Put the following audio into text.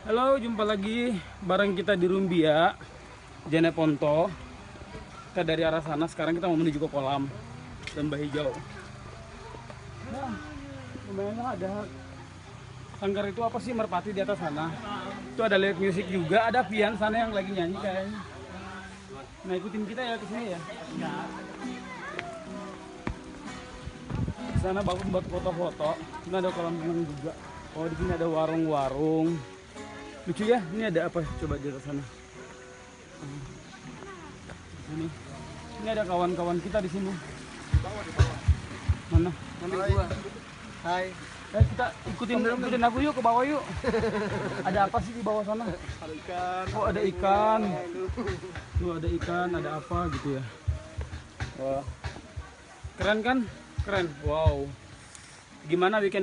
Halo, jumpa lagi bareng kita di Rumbia, Jeneponto. Kita dari arah sana, sekarang kita mau menuju ke kolam Lembah Hijau. Nah, lumayan lah, ada sanggar itu apa sih, merpati di atas sana. Itu ada live music juga, ada Pian sana yang lagi nyanyi kayaknya. Nah, ikutin kita ya ke sini ya. Di sana bagus buat foto-foto. Ini ada kolam renang juga. Oh, di sini ada warung-warung. Lucu ya, ini ada apa? Coba di atas sana. Ini ada kawan-kawan kita di sini. Mana? Hai. Kita ikutin aku yuk ke bawah yuk. Ada apa sih di bawah sana? Ada ikan. Oh, ada ikan. Tuh ada ikan, ada apa gitu ya. Wah. Keren kan? Keren. Wow. Gimana weekend